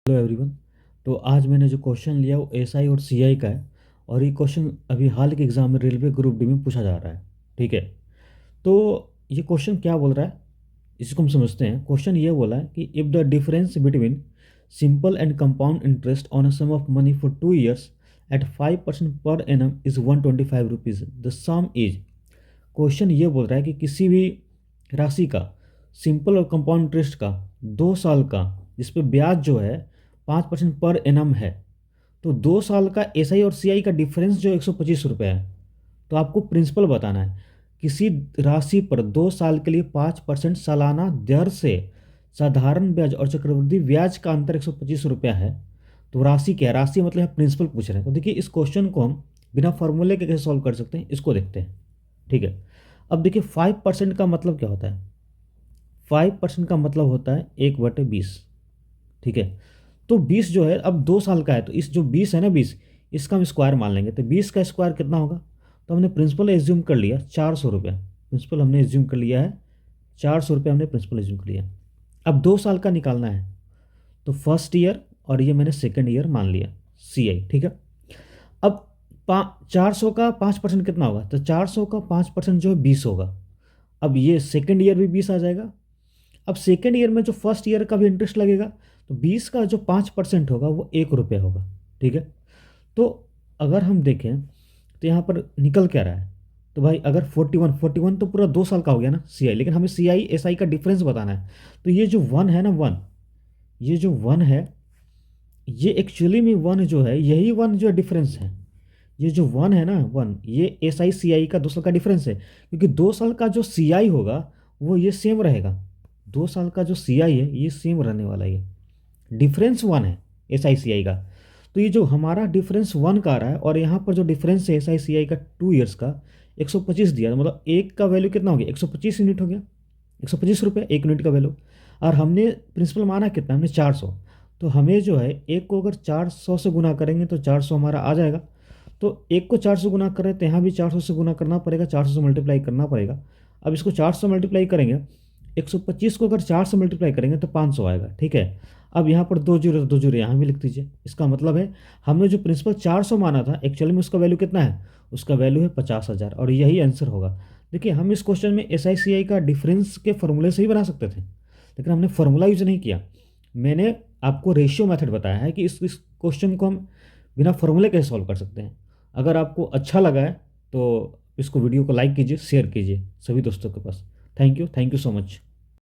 Hello everyone. तो आज मैंने जो क्वेश्चन लिया वो एसआई और सीआई का है। और ये क्वेश्चन अभी हाल के एग्जाम में रेलवे ग्रुप डी में पूछा जा रहा है। ठीक है। तो ये क्वेश्चन क्या बोल रहा है, इसको हम समझते हैं। क्वेश्चन ये बोला है कि if the difference between simple and compound interest on a sum of money for 2 years at 5% per annum 125 rupees, the sum is. Question ये बोल रहा है कि किसी भी राशि का सिंपल और कंपाउंड इंटरेस्ट का 2 साल का जिस पे ब्याज जो है 5% पर एनम है, तो 2 साल का एसआई और सीआई का डिफरेंस जो 125 रुपये है। तो आपको प्रिंसिपल बताना है। किसी राशि पर 2 साल के लिए 5% सालाना दर से साधारण ब्याज और चक्रवृद्धि ब्याज का अंतर 125 रुपया है। तो राशि क्या है, राशि मतलब प्रिंसिपल पूछ रहे हैं। तो देखिए इस क्वेश्चन को हम बिना फॉर्मूले के कैसे सॉल्व कर सकते हैं, इसको देखते हैं। ठीक है। अब देखिए 5% का मतलब क्या होता है। 5% का मतलब होता है 1/20। ठीक है। तो 20 जो है अब 2 साल का है, तो इस जो 20 है ना, 20 इसका हम स्क्वायर मान लेंगे। तो 20 का स्क्वायर कितना होगा। तो हमने प्रिंसिपल एज्यूम कर लिया 400 रुपये। प्रिंसिपल हमने एज्यूम कर लिया है 400 रुपये, हमने प्रिंसिपल एज्यूम कर लिया। अब 2 साल का निकालना है, तो फर्स्ट ईयर और ये मैंने सेकेंड ईयर मान लिया सीआई। ठीक है। अब 400 का 5% कितना होगा। तो 400 का 5% जो है 20 होगा। अब ये सेकेंड ईयर भी 20 आ जाएगा। अब सेकेंड ईयर में जो फर्स्ट ईयर का भी इंटरेस्ट लगेगा, तो 20 का जो 5% होगा वो 1 रुपया होगा। ठीक है। तो अगर हम देखें तो यहाँ पर निकल क्या रहा है। तो भाई अगर 41 तो पूरा 2 साल का हो गया ना सीआई, लेकिन हमें सीआई एसआई का डिफरेंस बताना है। तो ये जो वन है ना, वन, ये जो वन है, ये एक्चुअली में वन जो है, यही वन जो डिफरेंस है। ये जो वन है ना, वन, ये एस आई सी आई का 2 साल का डिफरेंस है। क्योंकि 2 साल का जो सी आई होगा वो ये सेम रहेगा। 2 साल का जो सी आई है ये सेम रहने वाला है। डिफरेंस वन है एस आई सी आई का। तो ये जो हमारा डिफरेंस वन का आ रहा है, और यहाँ पर जो डिफरेंस है एस आई सी आई का 2 ईयर्स का 125 दिया, तो मतलब एक का वैल्यू कितना हो गया, 125 यूनिट हो गया। 125 रुपये 1 यूनिट का वैल्यू। और हमने प्रिंसिपल माना कितना, हमने 400। तो हमें जो है एक को अगर 400 से गुना करेंगे तो 400 हमारा आ जाएगा। तो एक को 400 गुना कर रहे हैं तो यहाँ भी 400 से गुना करना पड़ेगा, 400 से मल्टीप्लाई करना पड़ेगा। अब इसको 400 मल्टीप्लाई करेंगे, 125 को अगर 4 से मल्टीप्लाई करेंगे तो 500 आएगा। ठीक है। अब यहाँ पर 2 जीरो 2 जीरो यहाँ भी लिख दीजिए। इसका मतलब है हमने जो प्रिंसिपल 400 माना था, एक्चुअली में उसका वैल्यू कितना है, उसका वैल्यू है 50,000, और यही आंसर होगा। देखिए हम इस क्वेश्चन में एस आई सी आई का डिफरेंस के फॉर्मूले से ही बना सकते थे, लेकिन हमने फार्मूला यूज नहीं किया। मैंने आपको रेशियो मेथड बताया है कि इस क्वेश्चन को हम बिना फार्मूले कैसे सॉल्व कर सकते हैं। अगर आपको अच्छा लगा है तो इसको वीडियो को लाइक कीजिए, शेयर कीजिए सभी दोस्तों के पास। Thank you so much.